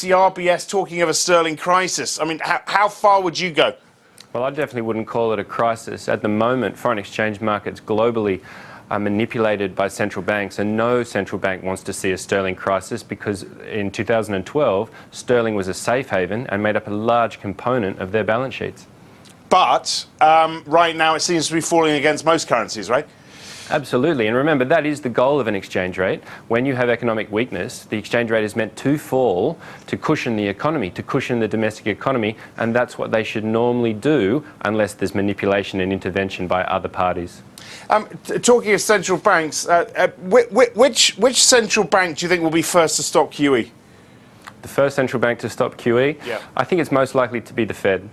The RBS talking of a sterling crisis. I mean, how far would you go? Well, I definitely wouldn't call it a crisis. At the moment, foreign exchange markets globally are manipulated by central banks, and no central bank wants to see a sterling crisis because in 2012, sterling was a safe haven and made up a large component of their balance sheets. But right now it seems to be falling against most currencies, right? Absolutely, and remember that is the goal of an exchange rate. When you have economic weakness, the exchange rate is meant to fall to cushion the economy, to cushion the domestic economy, and that's what they should normally do unless there's manipulation and intervention by other parties. Talking of central banks, which central bank do you think will be first to stop QE? The first central bank to stop QE? Yeah. I think it's most likely to be the Fed.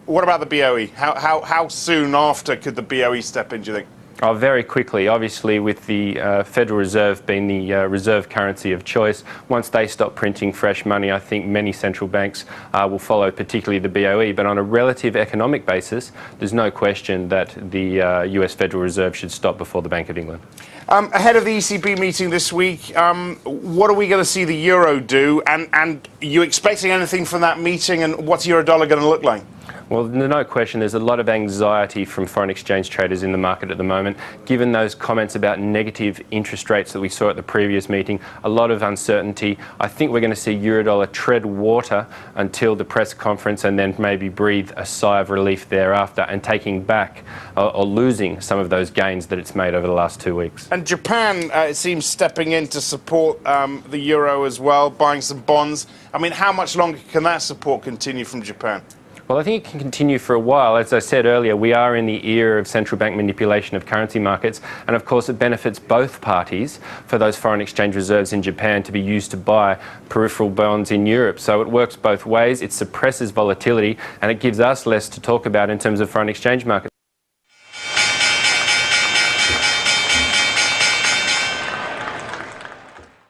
What about the BOE? How soon after could the BOE step in, do you think? Oh, very quickly. Obviously, with the Federal Reserve being the reserve currency of choice, once they stop printing fresh money, I think many central banks will follow, particularly the BOE. But on a relative economic basis, there's no question that the US Federal Reserve should stop before the Bank of England. Ahead of the ECB meeting this week, what are we going to see the euro do? And are you expecting anything from that meeting? And what's euro dollar going to look like? Well, no question, there's a lot of anxiety from foreign exchange traders in the market at the moment. Given those comments about negative interest rates that we saw at the previous meeting, a lot of uncertainty. I think we're going to see Eurodollar tread water until the press conference and then maybe breathe a sigh of relief thereafter and taking back or losing some of those gains that it's made over the last 2 weeks. And Japan, it seems, stepping in to support the euro as well, buying some bonds. I mean, how much longer can that support continue from Japan? Well, I think it can continue for a while. As I said earlier, we are in the era of central bank manipulation of currency markets, and of course it benefits both parties for those foreign exchange reserves in Japan to be used to buy peripheral bonds in Europe. So it works both ways. It suppresses volatility, and it gives us less to talk about in terms of foreign exchange markets.